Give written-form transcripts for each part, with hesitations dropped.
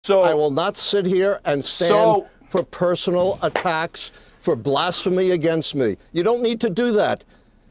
So I will not sit here and stand for personal attacks, for blasphemy against me. You don't need to do that.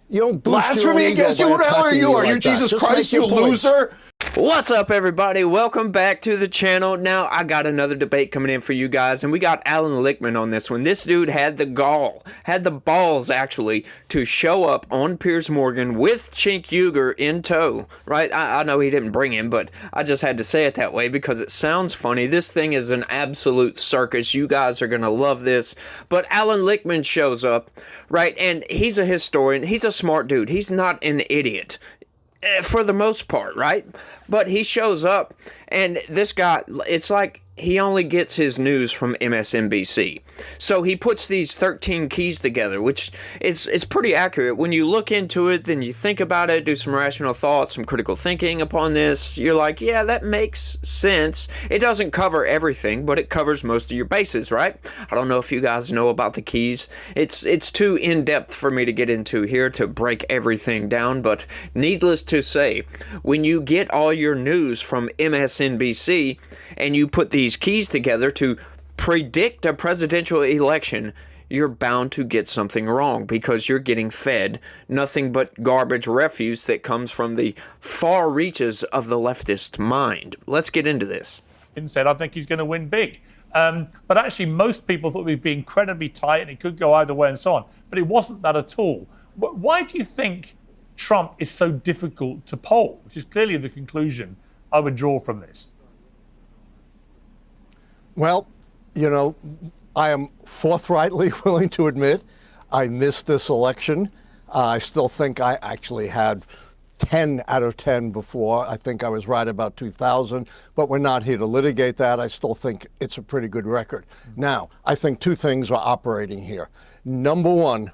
You don't boost blasphemy your ego against you? by Who the hell are attacking you? me Are you like that. Jesus Just Christ, make your you points. loser? What's up, everybody? Welcome back to the channel. Now, I got another debate coming in for you guys, and we got Alan Lictman on this one. This dude had the balls, actually, to show up on Piers Morgan with Cenk Uygur in tow, right? I know he didn't bring him, but I just had to say it that way because it sounds funny. This thing is an absolute circus. You guys are going to love this. But Alan Lictman shows up, right? And he's a historian. He's a smart dude. He's not an idiot. For the most part, right? But he shows up, and this guy, it's like he only gets his news from MSNBC. So he puts these 13 keys together, which is pretty accurate. When you look into it, then you think about it, do some rational thought, some critical thinking upon this, you're like, yeah, that makes sense. It doesn't cover everything, but it covers most of your bases, right? I don't know if you guys know about the keys. It's too in-depth for me to get into here to break everything down, but needless to say, when you get all your news from MSNBC and you put these keys together to predict a presidential election, you're bound to get something wrong because you're getting fed nothing but garbage refuse that comes from the far reaches of the leftist mind. Let's get into this. Said, I think he's going to win big. But actually, most people thought we'd be incredibly tight and it could go either way and so on. But it wasn't that at all. Why do you think Trump is so difficult to poll? Which is clearly the conclusion I would draw from this. Well, you know, I am forthrightly willing to admit I missed this election. I still think I actually had 10 out of 10 before. I think I was right about 2000, but we're not here to litigate that. I still think it's a pretty good record. Now, I think two things are operating here. Number one,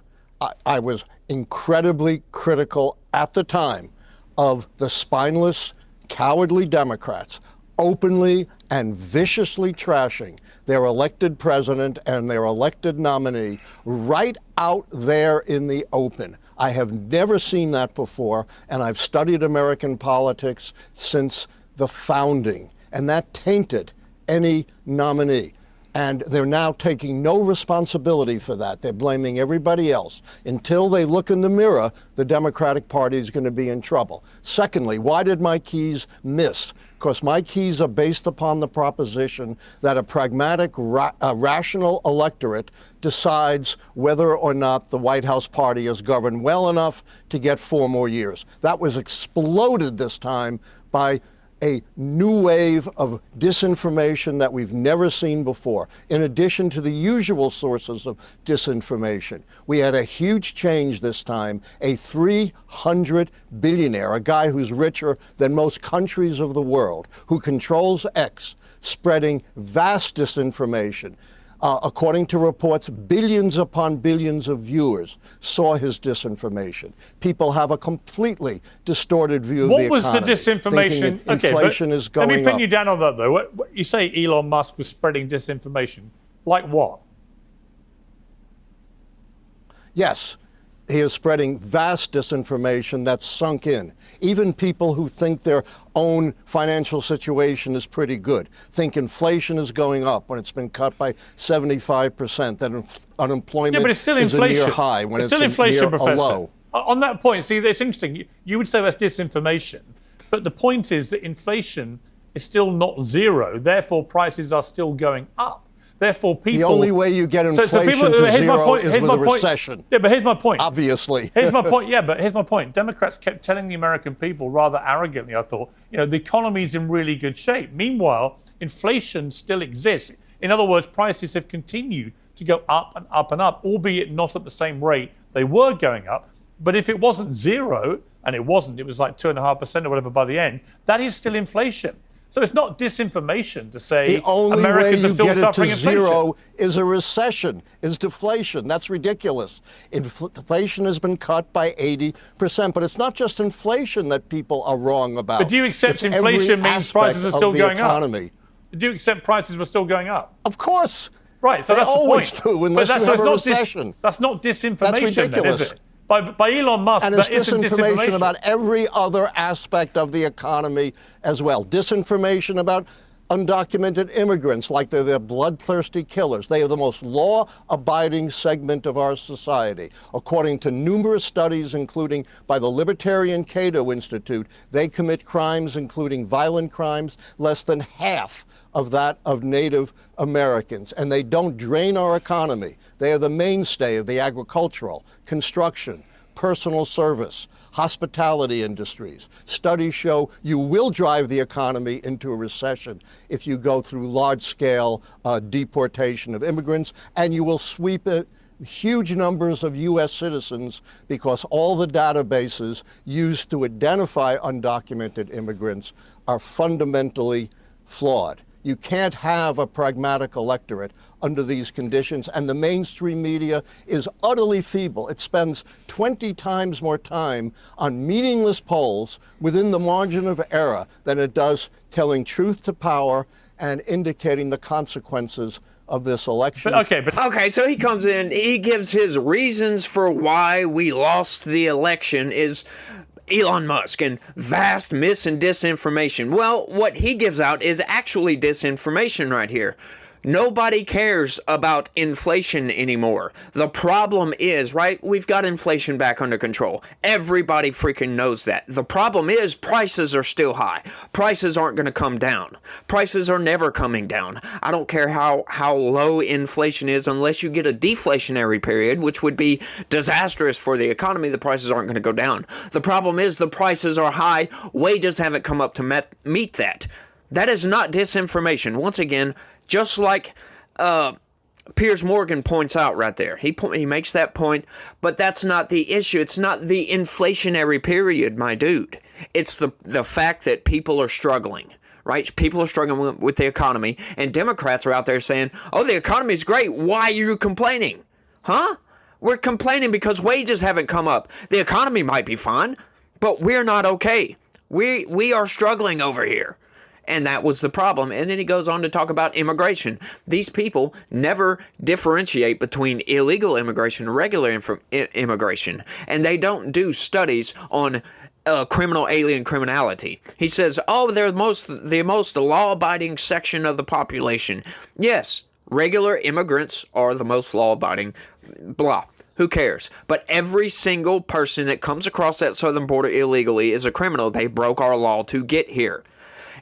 I was incredibly critical at the time of the spineless, cowardly Democrats openly and viciously trashing their elected president and their elected nominee right out there in the open. I have never seen that before, and I've studied American politics since the founding, and that tainted any nominee. And they're now taking no responsibility for that. They're blaming everybody else. Until they look in the mirror, the Democratic Party is going to be in trouble. Secondly, why did my keys miss? Because my keys are based upon the proposition that a pragmatic, rational electorate decides whether or not the White House party is governed well enough to get 4 more years. That was exploded this time by a new wave of disinformation that we've never seen before, in addition to the usual sources of disinformation. We had a huge change this time, a 300 billionaire, a guy who's richer than most countries of the world, who controls X, spreading vast disinformation. According to reports, billions upon billions of viewers saw his disinformation. People have a completely distorted view of the economy. What was the disinformation? Inflation is going up. Let me pin you down on that, though. You say Elon Musk was spreading disinformation. Like what? Yes. He is spreading vast disinformation that's sunk in. Even people who think their own financial situation is pretty good think inflation is going up when it's been cut by 75%, that unemployment but it's still is inflation. a near high when it's it's still inflation, near Professor. a low. On that point, see, that's interesting. You would say that's disinformation, but the point is that inflation is still not zero. Therefore, prices are still going up. Therefore, people... The only way you get inflation to zero is with a recession. Yeah, but here's my point. Obviously. Here's my point. Yeah, but here's my point. Democrats kept telling the American people rather arrogantly, I thought, you know, the economy is in really good shape. Meanwhile, inflation still exists. In other words, prices have continued to go up and up and up, albeit not at the same rate they were going up. But if it wasn't zero, and it wasn't, it was like 2.5% or whatever by the end, that is still inflation. So it's not disinformation to say the only Americans way are you still get it suffering to inflation. zero is a recession, is deflation. That's ridiculous. Inflation has been cut by 80%, but it's not just inflation that people are wrong about. But do you accept inflation means prices are still going up? Do you accept prices were still going up? Of course. Right, so they that's always the point. do, unless you have a recession. That's not disinformation, That's ridiculous. then, is it? By Elon Musk, and it's disinformation about every other aspect of the economy as well. Disinformation about undocumented immigrants like they're bloodthirsty killers. They are the most law-abiding segment of our society. According to numerous studies, including by the Libertarian Cato Institute, they commit crimes, including violent crimes, less than half of that of Native Americans. And they don't drain our economy. They are the mainstay of the agricultural, construction, personal service, hospitality industries. Studies show you will drive the economy into a recession if you go through large-scale deportation of immigrants, and you will sweep huge numbers of U.S. citizens because all the databases used to identify undocumented immigrants are fundamentally flawed. You can't have a pragmatic electorate under these conditions, and the mainstream media is utterly feeble. It spends 20 times more time on meaningless polls within the margin of error than it does telling truth to power and indicating the consequences of this election. Okay, so he comes in, he gives his reasons for why we lost the election is Elon Musk and vast mis and disinformation. Well, what he gives out is actually disinformation right here. Nobody cares about inflation anymore. The problem is, right, we've got inflation back under control. Everybody freaking knows that. The problem is prices are still high. Prices aren't going to come down. Prices are never coming down. I don't care how low inflation is unless you get a deflationary period, which would be disastrous for the economy. The prices aren't going to go down. The problem is the prices are high. Wages haven't come up to meet that. That is not disinformation. Once again, just like Piers Morgan points out right there. He makes that point, but that's not the issue. It's not the inflationary period, my dude. It's the fact that people are struggling, right? People are struggling with the economy, and Democrats are out there saying, oh, the economy's great. Why are you complaining? Huh? We're complaining because wages haven't come up. The economy might be fine, but we're not okay. We are struggling over here. And that was the problem. And then he goes on to talk about immigration. These people never differentiate between illegal immigration and regular immigration. And they don't do studies on criminal alien criminality. He says, oh, they're the most law-abiding section of the population. Yes, regular immigrants are the most law-abiding, blah. Who cares? But every single person that comes across that southern border illegally is a criminal. They broke our law to get here.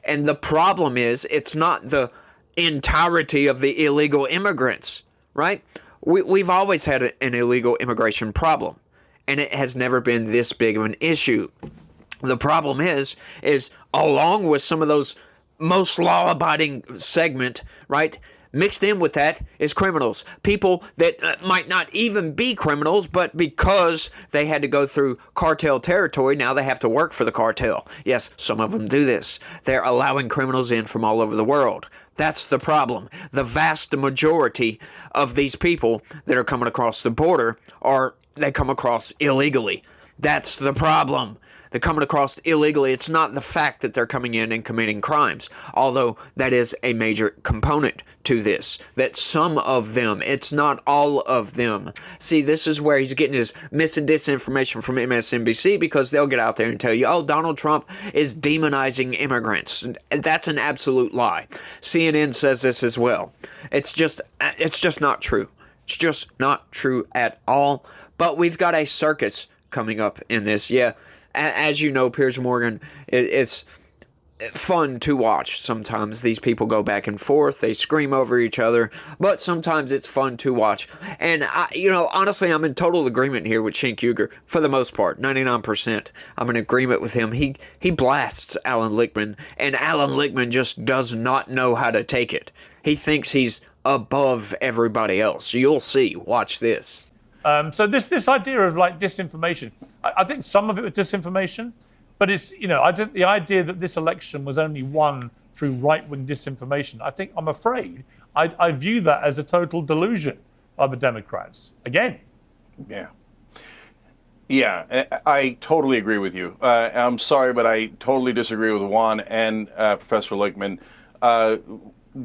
And the problem is, it's not the entirety of the illegal immigrants, right? We've always had an illegal immigration problem, and it has never been this big of an issue. The problem is along with some of those most law-abiding segment, right? Mixed in with that is criminals. People that might not even be criminals, but because they had to go through cartel territory, now they have to work for the cartel. Yes, some of them do this. They're allowing criminals in from all over the world. That's the problem. The vast majority of these people that are coming across the border they come across illegally. That's the problem. They're coming across illegally. It's not the fact that they're coming in and committing crimes, although that is a major component to this, that some of them, it's not all of them. See, this is where he's getting his mis and disinformation from MSNBC, because they'll get out there and tell you, oh, Donald Trump is demonizing immigrants. That's an absolute lie. CNN says this as well. It's just not true. It's just not true at all. But we've got a circus coming up in this. Yeah. As you know, Piers Morgan, it's fun to watch. Sometimes these people go back and forth, they scream over each other, but sometimes it's fun to watch. And honestly, I'm in total agreement here with Cenk Uygur for the most part, 99%. I'm in agreement with him. He blasts Alan Lictman, and Alan Lictman just does not know how to take it. He thinks he's above everybody else. You'll see. Watch this. So this idea of like disinformation, I think some of it was disinformation, but it's, I think the idea that this election was only won through right-wing disinformation, I'm afraid, I view that as a total delusion by the Democrats. Again. Yeah, I totally agree with you. I'm sorry, but I totally disagree with Juan and Professor Lictman.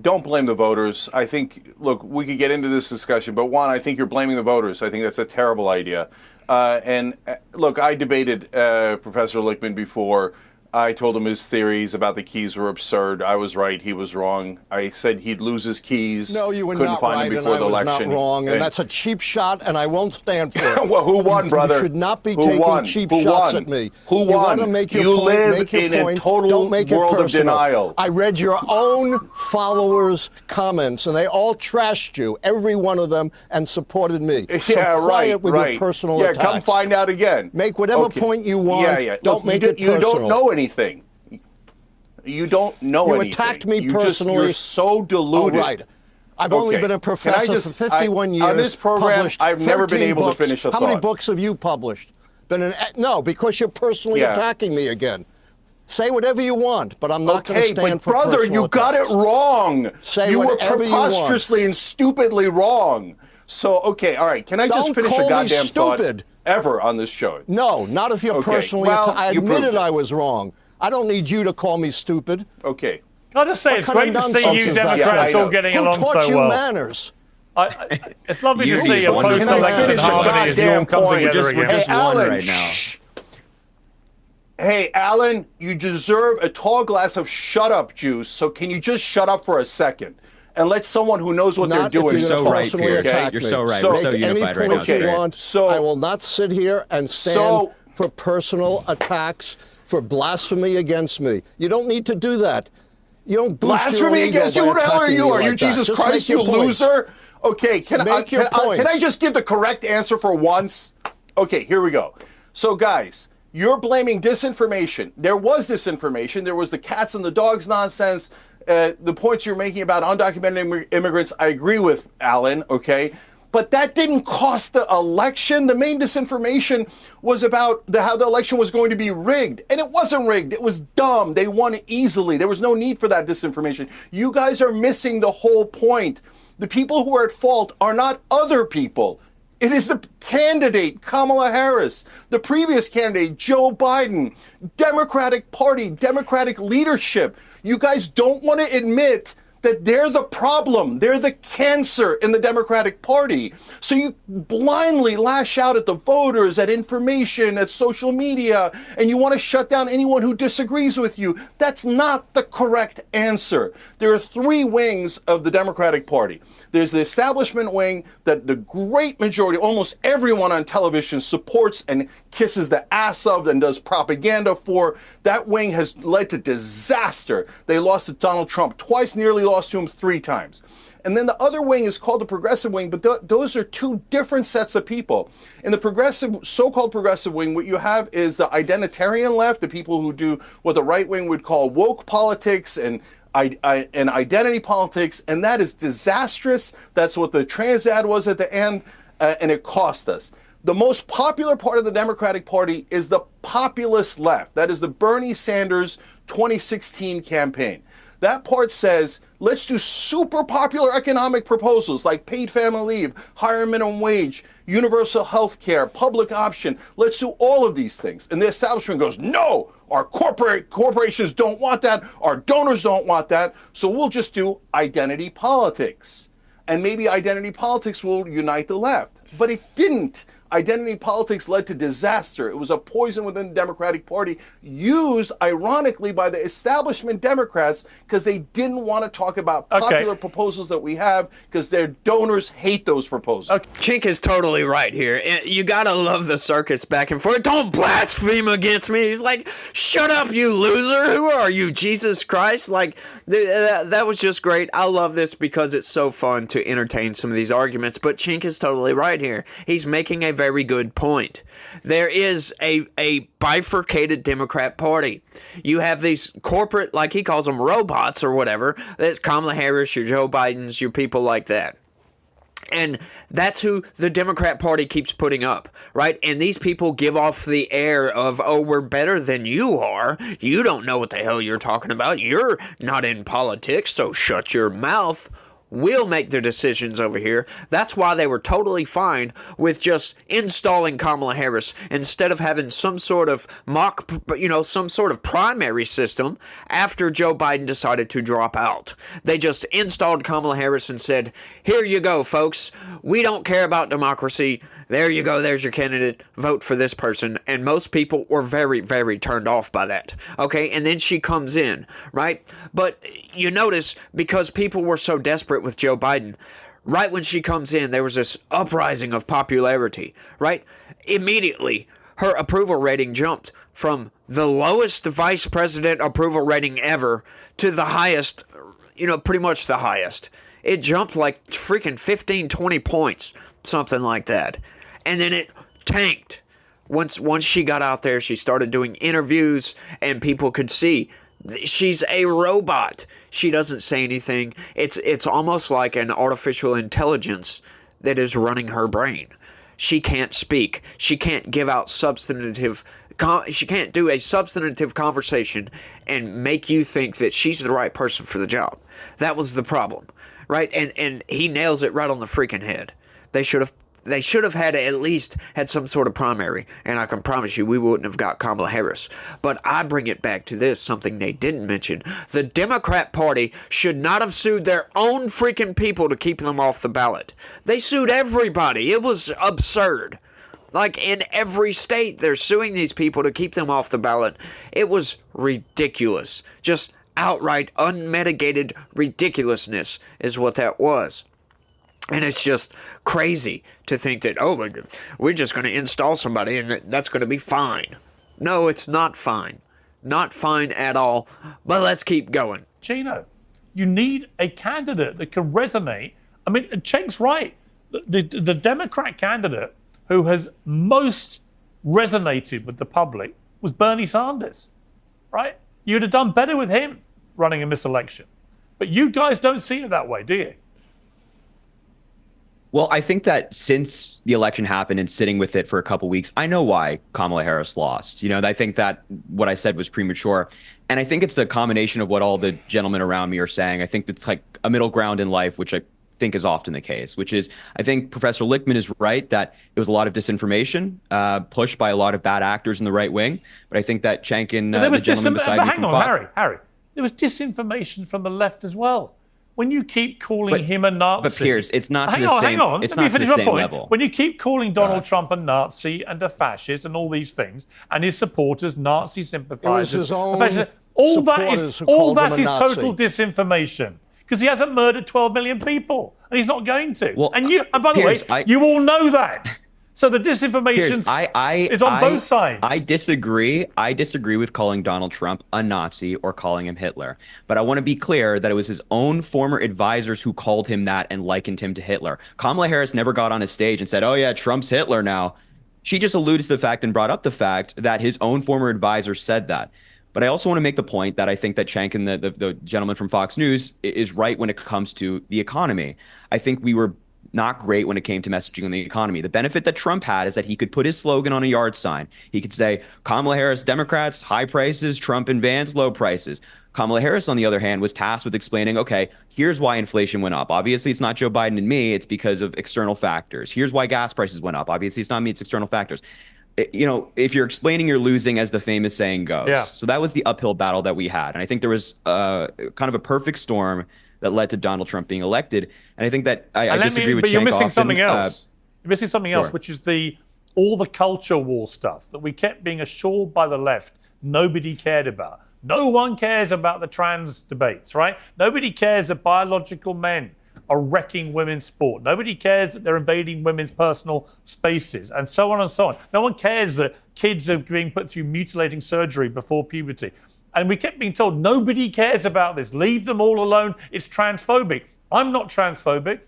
Don't blame the voters. I think, look, we could get into this discussion, but Juan, I think you're blaming the voters. I think that's a terrible idea. And look, I debated Professor Lictman before. I told him his theories about the keys were absurd. I was right. He was wrong. I said he'd lose his keys. No, you were Couldn't not find right, him and before I the was election. not wrong. And that's a cheap shot, and I won't stand for it. Well, who won, brother? You should not be Who taking won? cheap Who shots won? at me. Who You won? want to make your You point, live make your in a point. total Don't make it world of personal. denial. I read your own followers' comments, and they all trashed you, every one of them, and supported me. Yeah, so quiet with your personal Yeah, attacks. come find out again. Make whatever point you want. Yeah, yeah. Don't Look, make you it You personal. don't know anything. You don't know You anything. attacked me You're personally. so deluded. Oh, right. I've only Okay. been a Can I professor just- for 51 years. on this program, published I've never been 13 able to books. finish a How many thought. books have you published? No, because you're personally Yeah. attacking me again. Say whatever you want, but I'm not going to Okay, stand but for brother, personal you got it attacks. wrong. Say you were whatever you want. preposterously and stupidly wrong. So, okay, all right. Can I just Don't finish call a me goddamn thought stupid. ever on this show? No, not if you're Okay, personally well, I you proved admitted it. I was wrong. I don't need you to call me stupid. Okay. Can I just say, What it's kind of great to see nonsense you is that? Democrats Yeah, I all know. getting Who along taught so you well. manners? It's lovely to You see need a one. Can I post-election finish a harmony as you all goddamn come point? together We're again. just one Alan, right now. shh. Hey, Alan, you deserve a tall glass of shut up juice, so can you just shut up for a second and let someone who knows what Not they're doing if you're so gonna right, personally Pierce. attack You're me. so right. So- We're so Make any unified right point now. It's you Okay. great. want. So- I will not sit here and stand So- for personal attacks, for blasphemy against me. You don't need to do that. You don't boost your Blasphemy ego against by you? Who the hell are attacking you? me Are you like that. Jesus Just Christ, make you your points. loser? Okay, can Make your can points. I just give the correct answer for once? Okay, here we go. So, guys, you're blaming disinformation. There was disinformation. There was the cats and the dogs nonsense. The points you're making about undocumented immigrants, I agree with, Alan, okay? But that didn't cost the election. The main disinformation was about how the election was going to be rigged. And it wasn't rigged. It was dumb. They won easily. There was no need for that disinformation. You guys are missing the whole point. The people who are at fault are not other people. It is the candidate, Kamala Harris, the previous candidate, Joe Biden, Democratic Party, Democratic leadership. You guys don't want to admit that they're the problem. They're the cancer in the Democratic Party. So you blindly lash out at the voters, at information, at social media, and you want to shut down anyone who disagrees with you. That's not the correct answer. There are three wings of the Democratic Party. There's the establishment wing that the great majority, almost everyone on television supports and kisses the ass of and does propaganda for. That wing has led to disaster. They lost to Donald Trump twice, nearly lost to him 3 times. And then the other wing is called the progressive wing, but those are two different sets of people. In the progressive, so-called progressive wing, what you have is the identitarian left, the people who do what the right wing would call woke politics and identity politics, and that is disastrous. That's what the trans ad was at the end, and it cost us. The most popular part of the Democratic Party is the populist left. That is the Bernie Sanders 2016 campaign. That part says, let's do super popular economic proposals like paid family leave, higher minimum wage, universal health care, public option. Let's do all of these things. And the establishment goes, no, our corporations don't want that. Our donors don't want that. So we'll just do identity politics. And maybe identity politics will unite the left. But it didn't. Identity politics led to disaster. It was a poison within the Democratic Party, used ironically by the establishment Democrats because they didn't want to talk about popular proposals that we have because their donors hate those proposals. Cenk is totally right here. And you gotta love the circus back and forth. Don't blaspheme against me. He's like, shut up, you loser. Who are you, Jesus Christ? Like, that was just great. I love this because it's so fun to entertain some of these arguments. But Cenk is totally right here. He's making a very good point. There is a bifurcated Democrat Party. You have these corporate, like he calls them robots or whatever. That's Kamala Harris, your Joe Bidens, your people like that. And that's who the Democrat Party keeps putting up, right? And these people give off the air of, oh, we're better than you are. You don't know what the hell you're talking about. You're not in politics, so shut your mouth. We'll make the decisions over here. That's why they were totally fine with just installing Kamala Harris instead of having some sort of some sort of primary system after Joe Biden decided to drop out. They just installed Kamala Harris and said, here you go, folks. We don't care about democracy. there you go, there's your candidate, vote for this person. And most people were very, very turned off by that. Okay, and then she comes in, right? But you notice, because people were so desperate with Joe Biden, right when she comes in, there was this uprising of popularity, right? Immediately, her approval rating jumped from the lowest vice president approval rating ever to the highest, pretty much the highest. It jumped like freaking 15, 20 points, something like that. And then it tanked. Once she got out there, she started doing interviews, and people could see she's a robot. She doesn't say anything. It's almost like an artificial intelligence that is running her brain. She can't speak. She can't give out she can't do a substantive conversation and make you think that she's the right person for the job. That was the problem, right? And he nails it right on the freaking head. They should have had at least had some sort of primary, and I can promise you we wouldn't have got Kamala Harris. But I bring it back to this, something they didn't mention. The Democrat Party should not have sued their own freaking people to keep them off the ballot. They sued everybody. It was absurd. Like, in every state, they're suing these people to keep them off the ballot. It was ridiculous. Just outright unmitigated ridiculousness is what that was. And it's just crazy to think that, oh, we're just going to install somebody and that's going to be fine. No, it's not fine. Not fine at all. But let's keep going. Gino, you need a candidate that can resonate. I mean, Cenk's right. The Democrat candidate who has most resonated with the public was Bernie Sanders, right? You'd have done better with him running in this election. But you guys don't see it that way, do you? Well, I think that since the election happened and sitting with it for a couple weeks, I know why Kamala Harris lost. I think that what I said was premature. And I think it's a combination of what all the gentlemen around me are saying. I think it's like a middle ground in life, which I think is often the case, which is, I think Professor Lictman is right that it was a lot of disinformation pushed by a lot of bad actors in the right wing. But I think that Cenk and the gentleman beside me hang on, Harry, there was disinformation from the left as well. When you keep calling him a Nazi... But Piers, it's not to the same level. It's not to the same level. When you keep calling Donald Trump a Nazi and a fascist and all these things, and his supporters, Nazi sympathizers... It was his own all that is total Nazi. disinformation. Because he hasn't murdered 12 million people, and he's not going to. Well, and by the way, you all know that. So the disinformation is on both sides. I disagree. I disagree with calling Donald Trump a Nazi or calling him Hitler. But I want to be clear that it was his own former advisors who called him that and likened him to Hitler. Kamala Harris never got on a stage and said, oh yeah, Trump's Hitler now. She just alluded to the fact and brought up the fact that his own former advisors said that. But I also want to make the point that I think that Cenk and the gentleman from Fox News is right when it comes to the economy. I think we were not great when it came to messaging on the economy. The benefit that Trump had is that he could put his slogan on a yard sign. He could say, Kamala Harris, Democrats, high prices, Trump and Vance, low prices. Kamala Harris, on the other hand, was tasked with explaining, okay, here's why inflation went up. Obviously, it's not Joe Biden and me. It's because of external factors. Here's why gas prices went up. Obviously, it's not me. It's external factors. If you're explaining, you're losing, as the famous saying goes. Yeah. So that was the uphill battle that we had. And I think there was kind of a perfect storm that led to Donald Trump being elected. And I think that I disagree with Cenk. But you're missing something else. You're missing something else, which is all the culture war stuff that we kept being assured by the left nobody cared about. No one cares about the trans debates, right? Nobody cares that biological men are wrecking women's sport. Nobody cares that they're invading women's personal spaces, and so on and so on. No one cares that kids are being put through mutilating surgery before puberty. And we kept being told, nobody cares about this. Leave them all alone. It's transphobic. I'm not transphobic.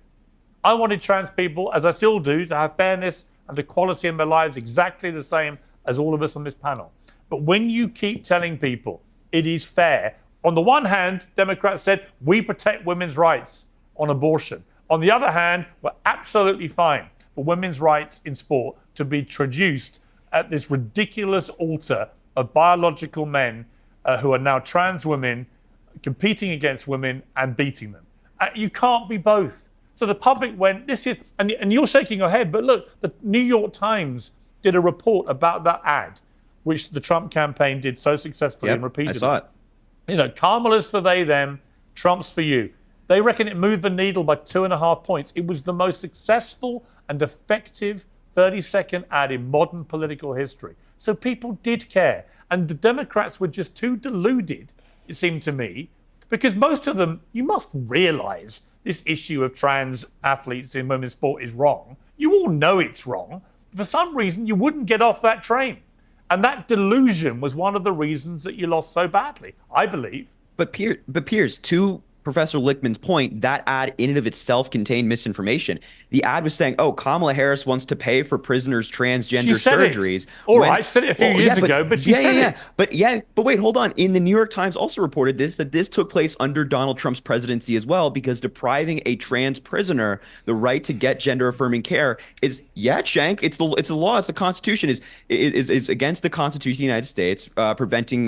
I wanted trans people, as I still do, to have fairness and equality in their lives exactly the same as all of us on this panel. But when you keep telling people it is fair, on the one hand, Democrats said, we protect women's rights on abortion. On the other hand, we're absolutely fine for women's rights in sport to be traduced at this ridiculous altar of biological men who are now trans women competing against women and beating them. You can't be both. So the public went, this is, and you're shaking your head, but look, the New York Times did a report about that ad, which the Trump campaign did so successfully and repeatedly. I saw it. Kamala's for they, them, Trump's for you. They reckon it moved the needle by 2.5 points. It was the most successful and effective 30-second ad in modern political history. So people did care. And the Democrats were just too deluded, it seemed to me, because most of them, you must realize this issue of trans athletes in women's sport is wrong. You all know it's wrong. For some reason, you wouldn't get off that train. And that delusion was one of the reasons that you lost so badly, I believe. But Piers, to Professor Lichtman's point, that ad in and of itself contained misinformation. The ad was saying, "Oh, Kamala Harris wants to pay for prisoners' transgender surgeries." All right, she said it a few years ago, but she said it. But wait, hold on. In the New York Times also reported that this took place under Donald Trump's presidency as well, because depriving a trans prisoner the right to get gender-affirming care is, Cenk, it's the law, it's the Constitution, is against the Constitution of the United States, preventing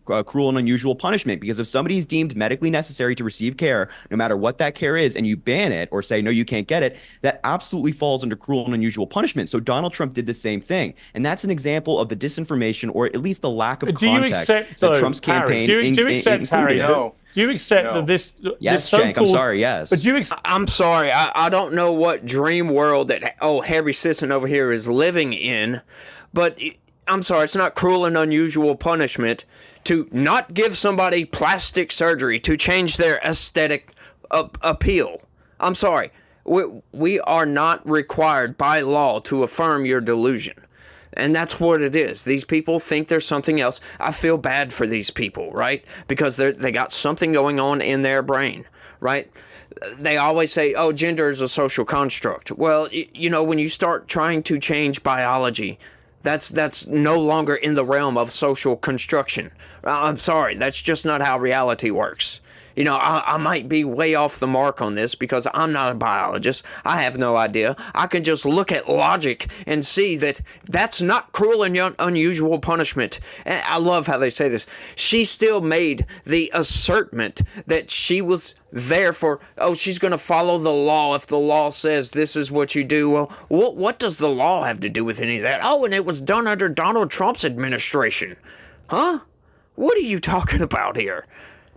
cruel and unusual punishment. Because if somebody is deemed medically necessary to receive care, no matter what that care is, and you ban it or say, no, you can't get it, that absolutely falls under cruel and unusual punishment. So Donald Trump did the same thing. And that's an example of the disinformation, or at least the lack of context that Trump's campaign do you accept, Harry? No. Do you accept that this? Yes, this Cenk, I'm sorry, yes. But I'm sorry. I don't know what dream world that Harry Sisson over here is living in, but I'm sorry, it's not cruel and unusual punishment to not give somebody plastic surgery to change their aesthetic appeal. I'm sorry. We are not required by law to affirm your delusion. And that's what it is. These people think there's something else. I feel bad for these people, right? Because they got something going on in their brain, right? They always say, oh, gender is a social construct. Well, you know, when you start trying to change biology, that's no longer in the realm of social construction. I'm sorry, that's just not how reality works. You know, I might be way off the mark on this because I'm not a biologist. I have no idea. I can just look at logic and see that that's not cruel and unusual punishment. And I love how they say this. She still made the assertment that she was there for, she's going to follow the law if the law says this is what you do. Well, what does the law have to do with any of that? Oh, and it was done under Donald Trump's administration. Huh? What are you talking about here?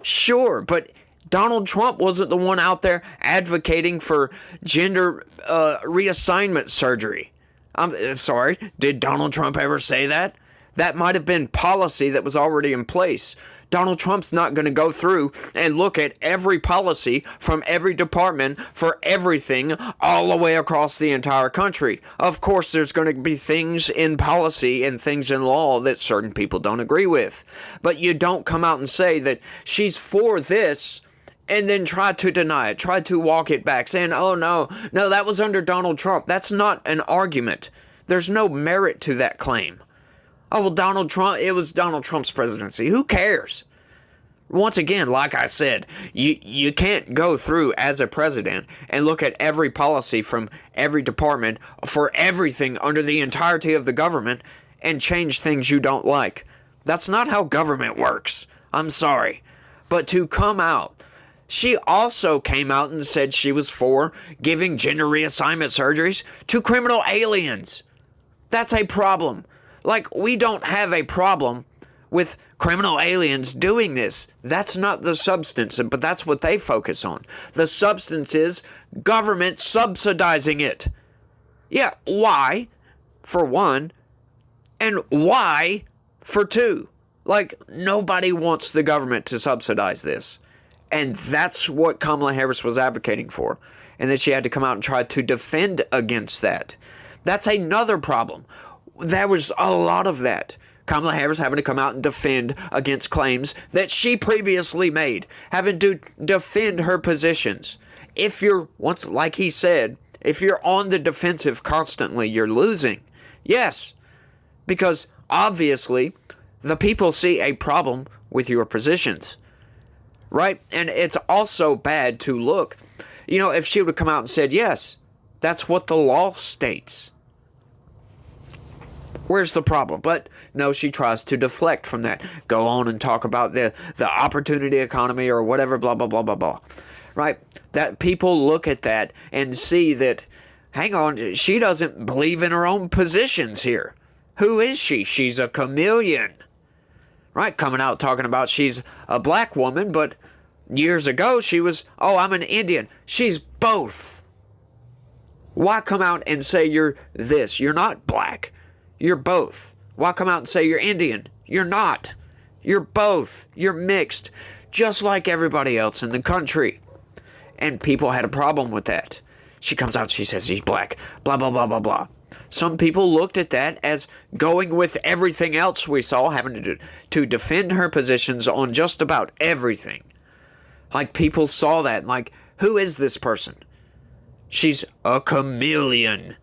Sure, but Donald Trump wasn't the one out there advocating for gender reassignment surgery. I'm sorry, did Donald Trump ever say that? That might have been policy that was already in place. Donald Trump's not going to go through and look at every policy from every department for everything all the way across the entire country. Of course, there's going to be things in policy and things in law that certain people don't agree with. But you don't come out and say that she's for this and then try to deny it, try to walk it back, saying, oh, no, that was under Donald Trump. That's not an argument. There's no merit to that claim. Oh, well, Donald Trump, it was Donald Trump's presidency. Who cares? Once again, like I said, you can't go through as a president and look at every policy from every department for everything under the entirety of the government and change things you don't like. That's not how government works. I'm sorry. But to come out, she also came out and said she was for giving gender reassignment surgeries to criminal aliens. That's a problem. Like, we don't have a problem with criminal aliens doing this. That's not the substance, but that's what they focus on. The substance is government subsidizing it. Yeah, why? For one. And why? For two. Like, nobody wants the government to subsidize this. And that's what Kamala Harris was advocating for. And then she had to come out and try to defend against that. That's another problem. There was a lot of that. Kamala Harris having to come out and defend against claims that she previously made, having to defend her positions. If you're, like he said, if you're on the defensive constantly, you're losing. Yes, because obviously the people see a problem with your positions, right? And it's also bad to look, if she would have come out and said, yes, that's what the law states. Where's the problem? But no, she tries to deflect from that. Go on and talk about the opportunity economy or whatever, blah, blah, blah, blah, blah. Right? That people look at that and see that, hang on, she doesn't believe in her own positions here. Who is she? She's a chameleon. Right? Coming out talking about she's a black woman, but years ago she was, I'm an Indian. She's both. Why come out and say you're this? You're not black. You're both. Why come out and say you're Indian? You're not. You're both. You're mixed, just like everybody else in the country. And people had a problem with that. She comes out, she says he's black, blah, blah, blah, blah, blah. Some people looked at that as going with everything else we saw, having to defend her positions on just about everything. Like, people saw that, and like, who is this person? She's a chameleon.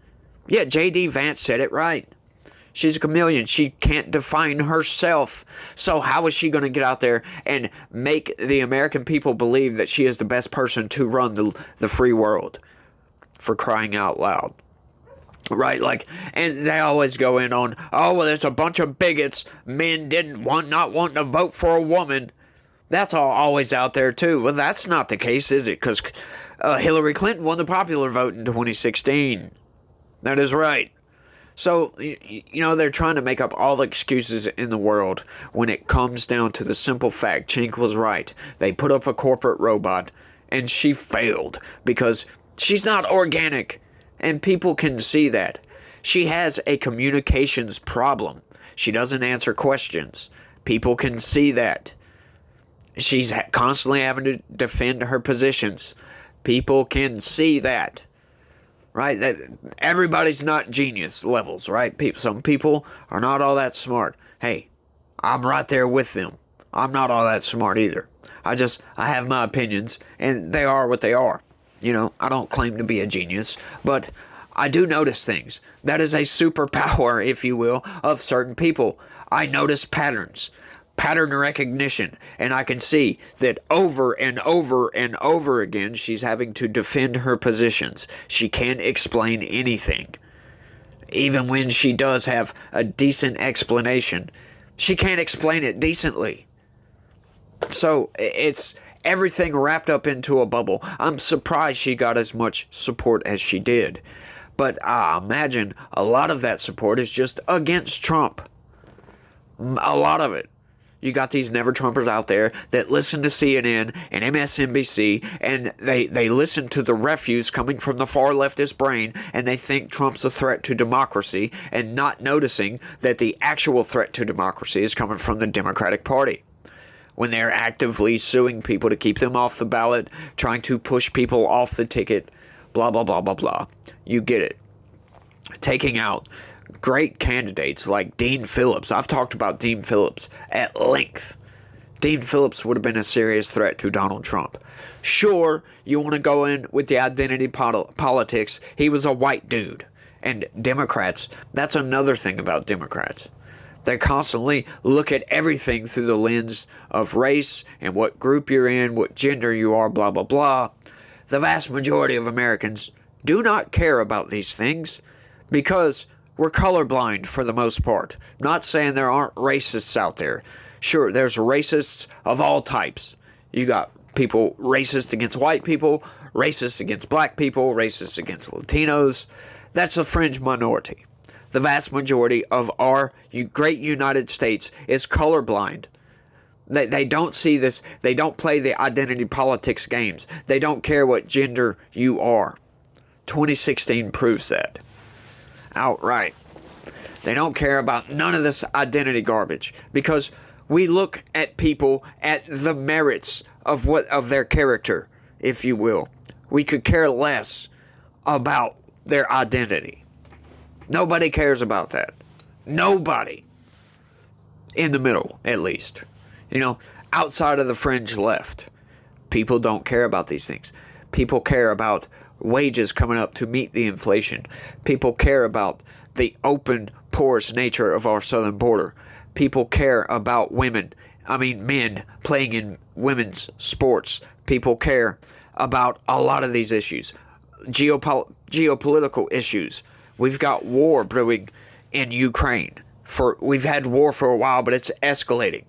Yeah, J.D. Vance said it right. She's a chameleon. She can't define herself. So how is she going to get out there and make the American people believe that she is the best person to run the free world? For crying out loud. Right? Like, and they always go in on, oh, well, there's a bunch of bigots. Men not wanting to vote for a woman. That's always out there, too. Well, that's not the case, is it? Because Hillary Clinton won the popular vote in 2016. That is right. So, they're trying to make up all the excuses in the world when it comes down to the simple fact. Cenk was right. They put up a corporate robot, and she failed because she's not organic, and people can see that. She has a communications problem. She doesn't answer questions. People can see that. She's constantly having to defend her positions. People can see that. Right? That everybody's not genius levels, right? Some people are not all that smart. Hey, I'm right there with them. I'm not all that smart either. I have my opinions, and they are what they are. I don't claim to be a genius, but I do notice things. That is a superpower, if you will, of certain people. I notice patterns. Pattern recognition, and I can see that over and over and over again she's having to defend her positions. She can't explain anything. Even when she does have a decent explanation, she can't explain it decently. So it's everything wrapped up into a bubble. I'm surprised she got as much support as she did, but I imagine a lot of that support is just against Trump. A lot of it. You got these never-Trumpers out there that listen to CNN and MSNBC, and they listen to the refuse coming from the far leftist brain, and they think Trump's a threat to democracy, and not noticing that the actual threat to democracy is coming from the Democratic Party. When they're actively suing people to keep them off the ballot, trying to push people off the ticket, blah, blah, blah, blah, blah. You get it. Taking out great candidates like Dean Phillips. I've talked about Dean Phillips at length. Dean Phillips would have been a serious threat to Donald Trump. Sure, you want to go in with the identity politics. He was a white dude. And Democrats, that's another thing about Democrats. They constantly look at everything through the lens of race and what group you're in, what gender you are, blah, blah, blah. The vast majority of Americans do not care about these things because we're colorblind for the most part. Not saying there aren't racists out there. Sure, there's racists of all types. You got people racist against white people, racist against black people, racist against Latinos. That's a fringe minority. The vast majority of our great United States is colorblind. They don't see this. They don't play the identity politics games. They don't care what gender you are. 2016 proves that. Outright. They don't care about none of this identity garbage because we look at people at the merits of their character, if you will. We could care less about their identity. Nobody cares about that. Nobody. In the middle, at least. Outside of the fringe left, people don't care about these things. People care about wages coming up to meet the inflation. People care about the open, porous nature of our southern border. People care about men playing in women's sports. People care about a lot of these issues. Geopolitical issues. We've got war brewing in Ukraine. We've had war for a while, but it's escalating.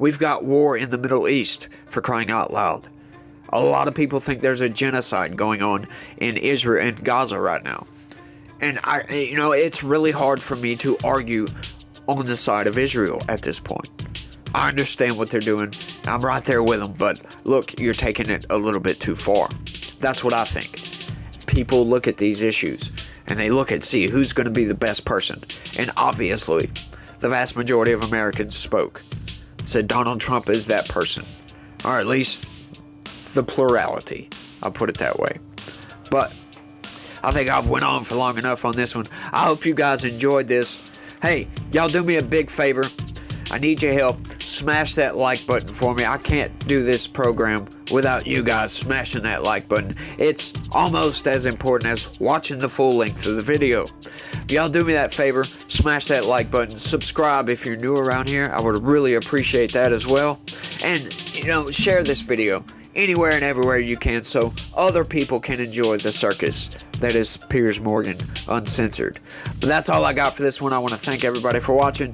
We've got war in the Middle East, for crying out loud. A lot of people think there's a genocide going on in Israel and Gaza right now. And it's really hard for me to argue on the side of Israel at this point. I understand what they're doing. I'm right there with them, but look, you're taking it a little bit too far. That's what I think. people look at these issues and they look and see who's going to be the best person. And obviously, the vast majority of Americans said Donald Trump is that person. Or at least the plurality. I'll put it that way. But I think I've went on for long enough on this one. I hope you guys enjoyed this. Hey, y'all do me a big favor. I need your help. Smash that like button for me. I can't do this program without you guys smashing that like button. It's almost as important as watching the full length of the video. Y'all do me that favor. Smash that like button. Subscribe if you're new around here. I would really appreciate that as well. And, share this video anywhere and everywhere you can so other people can enjoy the circus that is Piers Morgan Uncensored. But that's all I got for this one. I want to thank everybody for watching,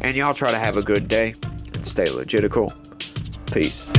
and y'all try to have a good day and stay legitical. Peace.